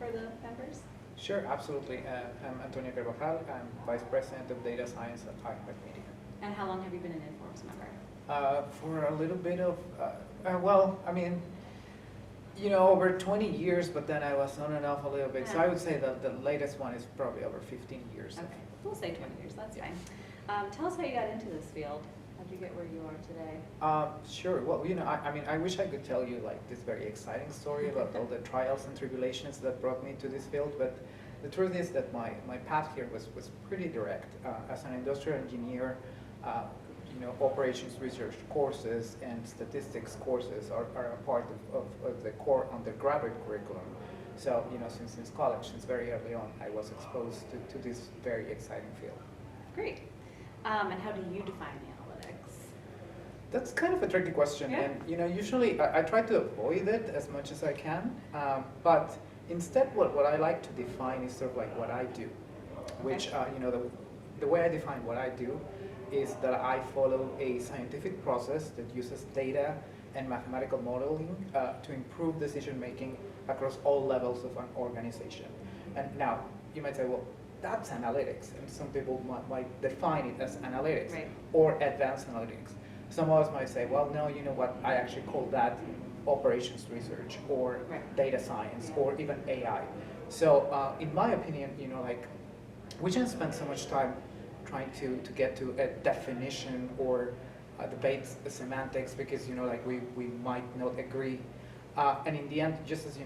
for the members? Sure, absolutely. I'm Antonio Carbajal. I'm Vice President of Data Science at iHeartMedia. And how long have you been an Informs member? For a little bit of, well, I mean, over 20 years, but then I was on and off a little bit. So I would say that the latest one is probably over 15 years. Okay, we'll say 20 years, that's fine. Tell us how you got into this field. How did you get where you are today? Sure. Well, I mean, I wish I could tell you like this very exciting story about all the trials and tribulations that brought me to this field, but the truth is that my path here was pretty direct. As an industrial engineer, operations research courses and statistics courses are a part of the core undergraduate curriculum. So, since college, since very early on, I was exposed to this very exciting field. Great. And how do you define analytics? That's kind of a tricky question, yeah. And usually I try to avoid it as much as I can. But instead, what I like to define is sort of like what I do, which the way I define what I do is that I follow a scientific process that uses data and mathematical modeling to improve decision making across all levels of an organization. And now you might say, well, that's analytics, and some people might define it as analytics or advanced analytics. Some of us might say, well, no, you know what, I actually call that operations research or data science or even AI. So in my opinion, we shouldn't spend so much time trying to get to a definition or debate the semantics because we might not agree. And in the end, just as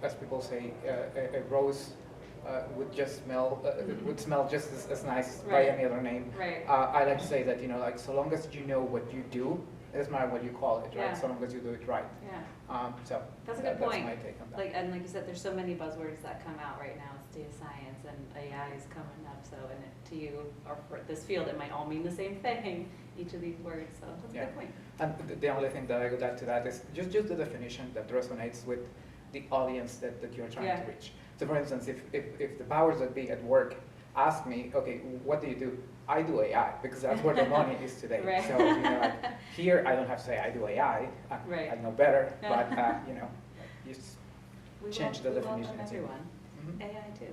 as people say, a rose would smell just as nice by any other name. I like to say that so long as you know what you do, it doesn't matter what you call it, right? So long as you do it right. So that's a good point. That's my take on that. Like you said, there's so many buzzwords that come out right now. It's data science and AI is coming up. So to you or for this field, it might all mean the same thing. Each of these words. So that's a good point. And the only thing that I would add to that is just the definition that resonates with the audience that you're trying to reach. So for instance, if the powers that be at work ask me, okay, what do you do? I do AI because that's where the money is today. So here I don't have to say I do AI. I know better, but you change the definition. Everyone, AI too.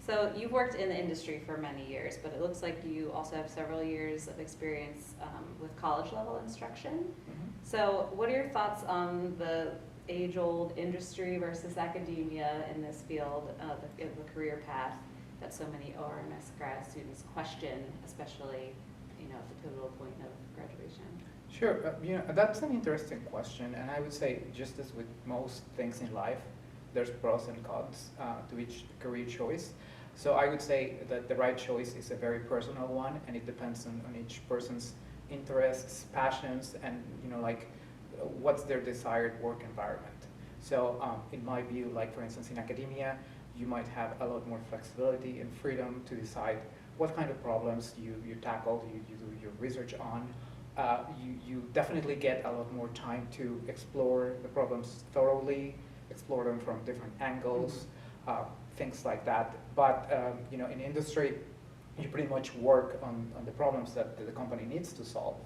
So you've worked in the industry for many years, but it looks like you also have several years of experience with college level instruction. So what are your thoughts on the age-old industry versus academia in this field, the career path that so many ORMS grad students question, especially at the pivotal point of graduation? Sure, that's an interesting question, and I would say just as with most things in life, there's pros and cons to each career choice. So I would say that the right choice is a very personal one, and it depends on each person's interests, passions, and what's their desired work environment. So in my view, like for instance in academia, you might have a lot more flexibility and freedom to decide what kind of problems you tackle, you do your research on. You definitely get a lot more time to explore the problems thoroughly, explore them from different angles, things like that. But in industry, you pretty much work on the problems that the company needs to solve,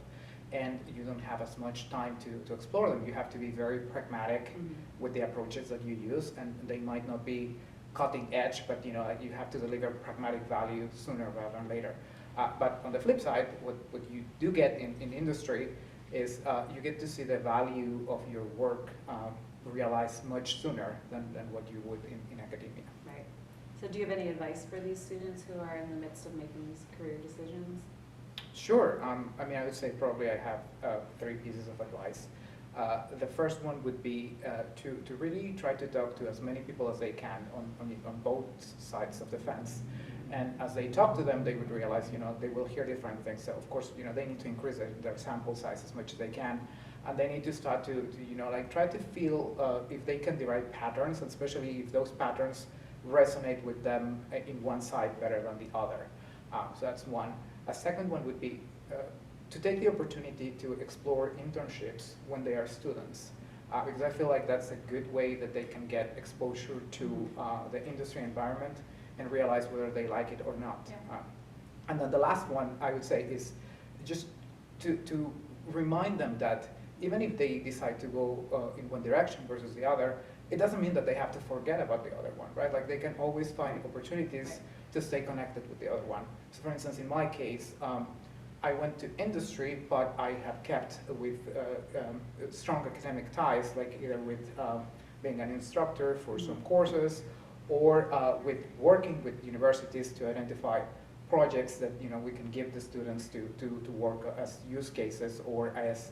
and you don't have as much time to explore them. You have to be very pragmatic with the approaches that you use, and they might not be cutting edge, but you have to deliver pragmatic value sooner rather than later. But on the flip side, what you do get in industry is you get to see the value of your work realized much sooner than what you would in academia. Right. So do you have any advice for these students who are in the midst of making these career decisions? Sure. I mean, I would say probably I have 3 pieces of advice. The first one would be to really try to talk to as many people as they can on both sides of the fence. And as they talk to them, they would realize, they will hear different things. So of course, they need to increase their sample size as much as they can. And they need to start to try to feel if they can derive patterns, and especially if those patterns resonate with them in one side better than the other. So that's one. A second one would be to take the opportunity to explore internships when they are students. Because I feel like that's a good way that they can get exposure to the industry environment and realize whether they like it or not. Yeah. And then the last one I would say is just to remind them that even if they decide to go in one direction versus the other, it doesn't mean that they have to forget about the other one, right? Like they can always find opportunities to stay connected with the other one. So for instance, in my case, I went to industry, but I have kept with strong academic ties, like either with being an instructor for some courses, or with working with universities to identify projects that we can give the students to work as use cases or as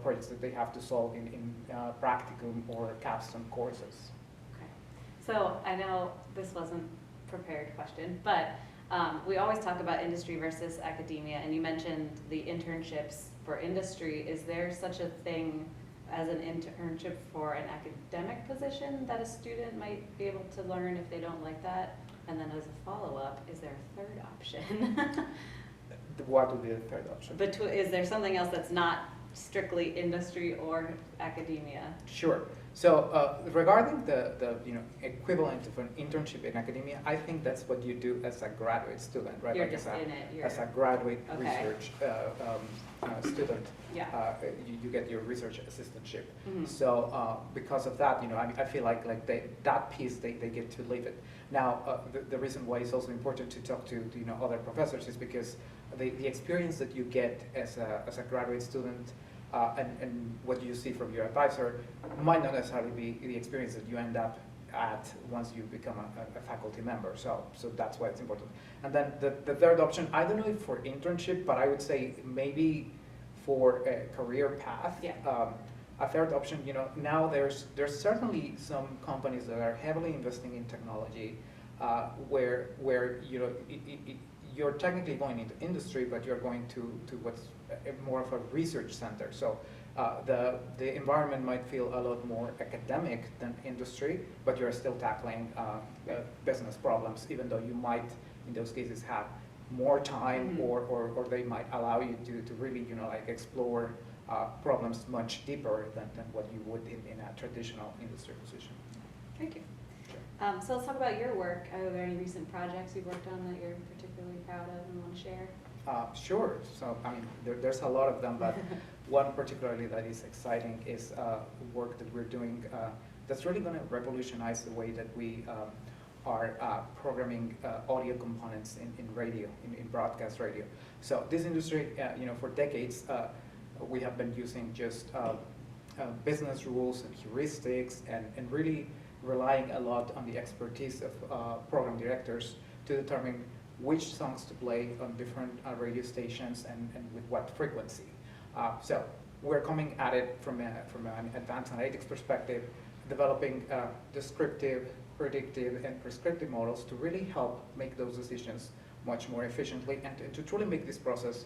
projects that they have to solve in practicum or capstone courses. Okay. So I know this wasn't a prepared question, but we always talk about industry versus academia, and you mentioned the internships for industry. Is there such a thing as an internship for an academic position that a student might be able to learn if they don't like that? And then as a follow-up, is there a third option? What would be the third option? Is there something else that's not strictly industry or academia? Sure. So regarding the equivalent of an internship in academia, I think that's what you do as a graduate student, right? You're like just in it. As a graduate Okay. research student, Yeah. you get your research assistantship. Mhm. So because of that, I feel like that piece they get to leave it. Now the reason why it's also important to talk to other professors is because the experience that you get as a graduate student and what you see from your advisor might not necessarily be the experience that you end up at once you become a faculty member. So that's why it's important. And then the third option, I don't know if for internship, but I would say maybe for a career path. Yeah. A third option, now there's certainly some companies that are heavily investing in technology where you're technically going into industry, but you're going to what's more of a research center. So the environment might feel a lot more academic than industry, but you're still tackling business problems, even though you might, in those cases, have more time, Mm-hmm. or they might allow you to really, explore problems much deeper than what you would in a traditional industry position. Thank you. Sure. So let's talk about your work. Are there any recent projects you've worked on that you're particularly proud of and want to share? Sure. So, there's a lot of them, but one particularly that is exciting is work that we're doing that's really going to revolutionize the way that we are programming audio components in radio, in broadcast radio. So this industry, for decades, we have been using just business rules and heuristics and really relying a lot on the expertise of program directors to determine which songs to play on different radio stations and with what frequency. So we're coming at it from an advanced analytics perspective, developing descriptive, predictive, and prescriptive models to really help make those decisions much more efficiently and to truly make this process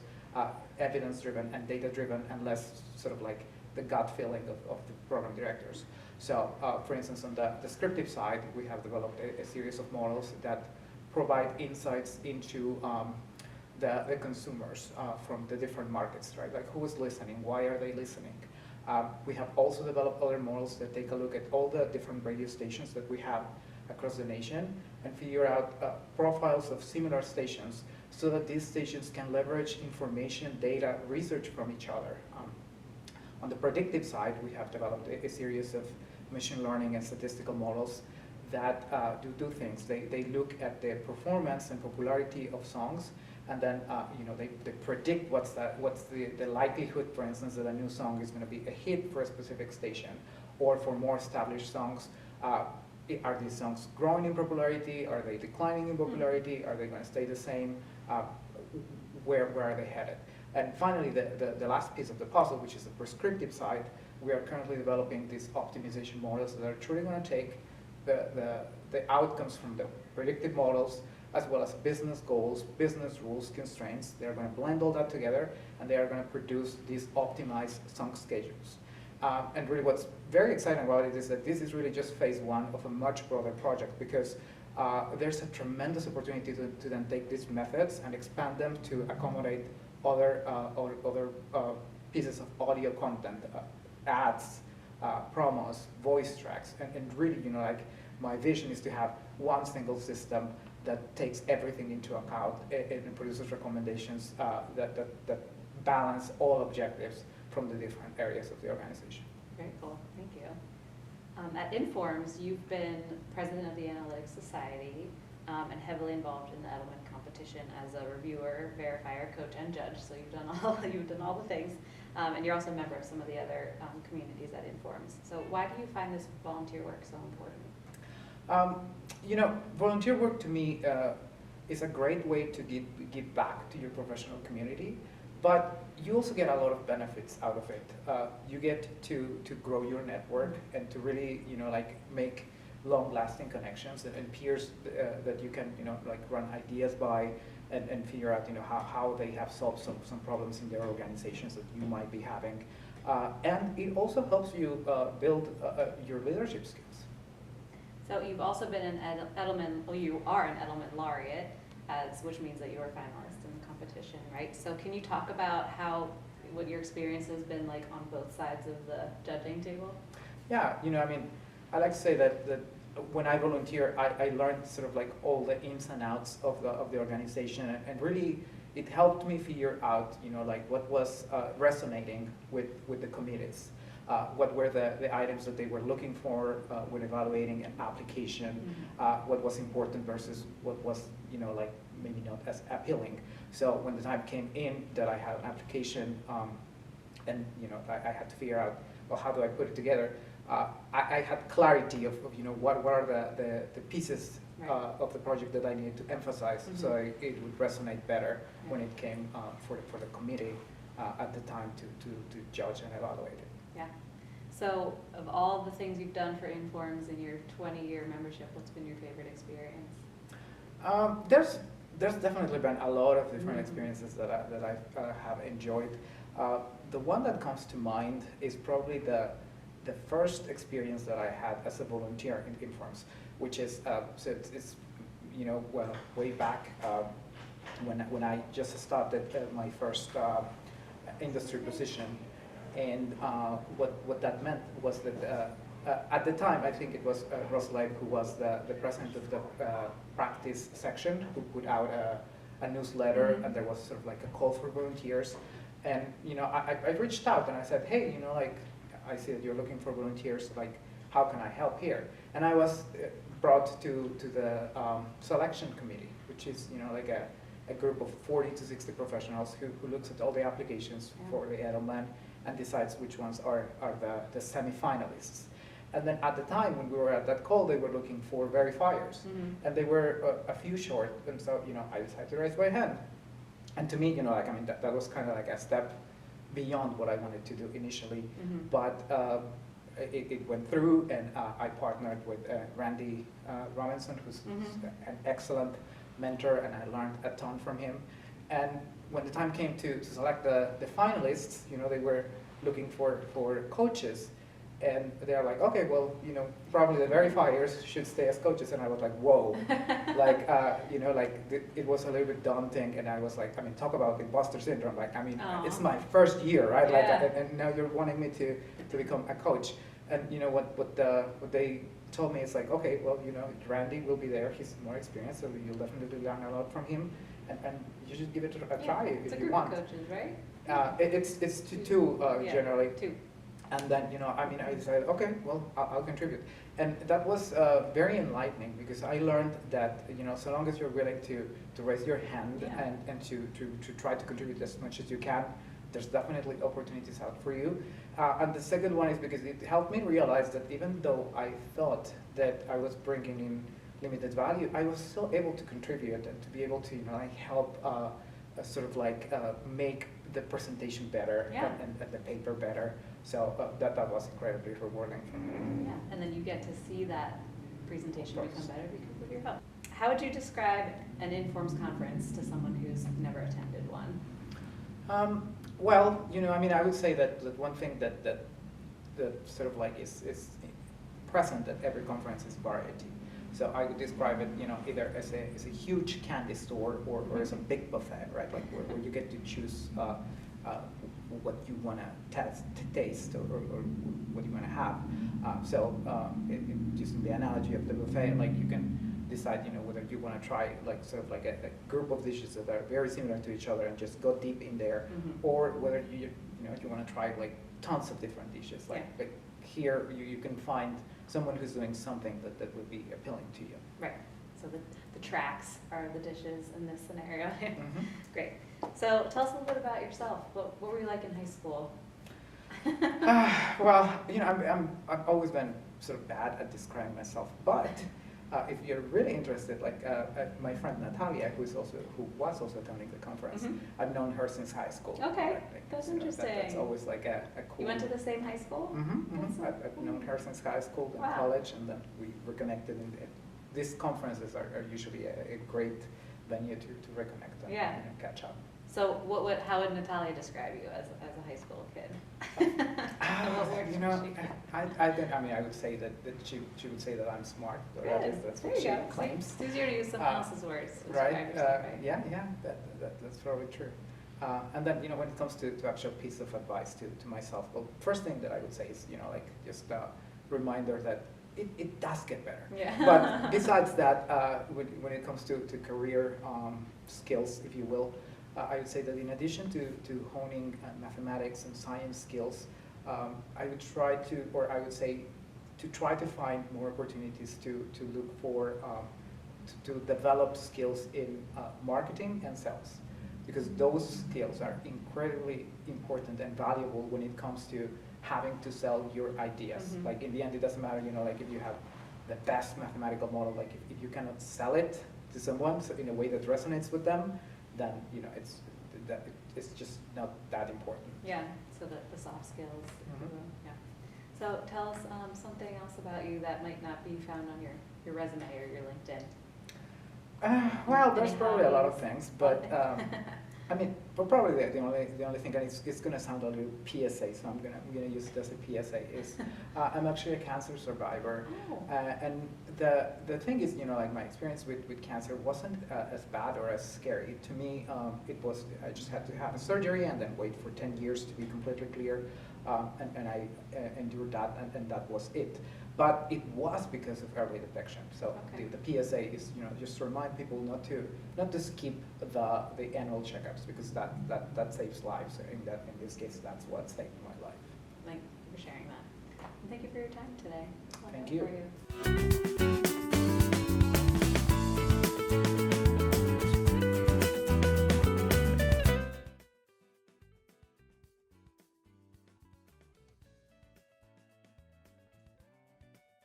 evidence-driven and data-driven and less sort of like the gut feeling of the program directors. So for instance, on the descriptive side, we have developed a series of models that provide insights into the consumers from the different markets, right? Like who is listening, why are they listening? We have also developed other models that take a look at all the different radio stations that we have across the nation and figure out profiles of similar stations so that these stations can leverage information, data, research from each other. On the predictive side, we have developed a series of machine learning and statistical models that do two things. They look at the performance and popularity of songs, and then they predict what's the likelihood, for instance, that a new song is going to be a hit for a specific station, or for more established songs. Are these songs growing in popularity? Are they declining in popularity? Are they going to stay the same? Where are they headed? And finally, the last piece of the puzzle, which is the prescriptive side, we are currently developing these optimization models that are truly going to take the outcomes from the predictive models as well as business goals, business rules, constraints. They're going to blend all that together, and they are going to produce these optimized song schedules. And really what's very exciting about it is that this is really just phase one of a much broader project, because there's a tremendous opportunity to then take these methods and expand them to accommodate other pieces of audio content, ads, promos, voice tracks, and really, like my vision is to have one single system that takes everything into account and produces recommendations that balance all objectives from the different areas of the organization. Very cool, thank you. At Informs, you've been president of the Analytics Society and heavily involved in the Edelman competition as a reviewer, verifier, coach, and judge. So you've done all the things, and you're also a member of some of the other communities at Informs. So why do you find this volunteer work so important? Volunteer work to me is a great way to give back to your professional community, but you also get a lot of benefits out of it. You get to grow your network and to really, make long-lasting connections and peers that you can, run ideas by and figure out, how they have solved some problems in their organizations that you might be having. And it also helps you build your leadership skills. So you've also been an Edelman, well, you are an Edelman laureate, which means that you are a finalist in the competition, right? So can you talk about what your experience has been like on both sides of the judging table? Yeah, I like to say that when I volunteer, I learned sort of like all the ins and outs of the organization, and really it helped me figure out, what was resonating with the committees. What were the items that they were looking for when evaluating an application, what was important versus what was, maybe not as appealing. So when the time came in that I had an application, and I had to figure out, well, how do I put it together? I had clarity of what are the pieces of the project that I needed to emphasize, so it would resonate better when it came for the committee at the time to judge and evaluate it. Yeah. So of all the things you've done for Informs in your 20-year membership, what's been your favorite experience? There's definitely been a lot of different experiences that I have enjoyed. The one that comes to mind is probably the first experience that I had as a volunteer in Informs, which is it's way back when I just started my first industry position. And what that meant was that at the time, I think it was Rosalind who was the president of the practice section, who put out a newsletter, and there was sort of like a call for volunteers. And I reached out and I said, hey, I see that you're looking for volunteers, how can I help here? And I was brought to the selection committee, which is a group of 40 to 60 professionals who looks at all the applications for the Edelman and decides which ones are the semi-finalists. And then at the time when we were at that call, they were looking for verifiers, and they were a few short, and so I decided to raise my hand. And to me, that was kind of like a step beyond what I wanted to do initially, but it went through, and I partnered with Randy Robinson, who's an excellent mentor, and I learned a ton from him. And when the time came to select the finalists, they were looking for coaches, and they're like, okay, well, probably the verifiers should stay as coaches. And I was like, whoa, it was a little bit daunting, and I was like, talk about imposter syndrome. It's my first year, right? And now you're wanting me to become a coach. And what they told me is like, okay, well, Randy will be there. He's more experienced, so you'll definitely learn a lot from him. And you should give it a try if you want. It's a group of coaches, right? It's two generally. Two. And then, I decided, okay, well, I'll contribute. And that was very enlightening, because I learned that, so long as you're willing to raise your hand and to try to contribute as much as you can, there's definitely opportunities out for you. And the second one is because it helped me realize that even though I thought that I was bringing in limited value, I was still able to contribute and to be able to, help make the presentation better and the paper better. So that was incredibly rewarding for me. Yeah, and then you get to see that presentation become better because of your help. How would you describe an Informs conference to someone who's never attended one? Well, I would say that one thing that sort of like is present at every conference is variety. So I would describe it, either as a huge candy store or as a big buffet, right? Like where you get to choose what you want to taste or what you want to have. Using the analogy of the buffet, like you can decide, whether you want to try a group of dishes that are very similar to each other and just go deep in there, or whether you want to try tons of different dishes. Like here you can find someone who's doing something that would be appealing to you. Right. So the tracks are the dishes in this scenario. Mhm. Great. So tell us a little bit about yourself. What were you like in high school? Well, I've always been sort of bad at describing myself, but if you're really interested, like my friend Natalia, who was also attending the conference, Mhm. I've known her since high school. Okay, Like, that's that's interesting. always like a cool. You went to the same high school? That's so I've cool. known her since high school and Wow. college, and then we were connected. And these conferences are usually a great venue to reconnect and, Yeah. catch up. So how would Natalia describe you as a high school kid? What word You would know, she use? I would say that she would say that I'm smart, or at least Good. that's There what you she go. claims. It's easier to use someone else's words to describe Right? yourself, right? Yeah, that's probably true. And then, when it comes to actual piece of advice to myself, well, first thing that I would say is, like just a reminder that it does get better. Yeah. But besides that, when it comes to career skills, if you will, I would say that in addition to honing mathematics and science skills, I would try to find more opportunities to look for, to develop skills in marketing and sales, because those skills are incredibly important and valuable when it comes to having to sell your ideas. Mhm. Like in the end, it doesn't matter, like if you have the best mathematical model, like if you cannot sell it to someone so in a way that resonates with them, then it's just not that important. Yeah, so the soft skills, if you Mhm. will, yeah. So tell us something else about you that might not be found on your resume or your LinkedIn. Well, there's Any probably a lot of hobbies? things, but probably the only thing, and it's going to sound a little PSA, so I'm gonna use it as a PSA. Is I'm actually a cancer survivor, Oh. and the thing is, like my experience with cancer wasn't as bad or as scary. To me, it was I just had to have a surgery and then wait for 10 years to be completely clear, and I endured that, and that was it. But it was because of early detection. So Okay. the PSA is, just to remind people not to skip the annual checkups, because that saves lives. In this case, that's what saved my life. Thank you for sharing that. And thank you for your time today. Thank Wonderful you. for you.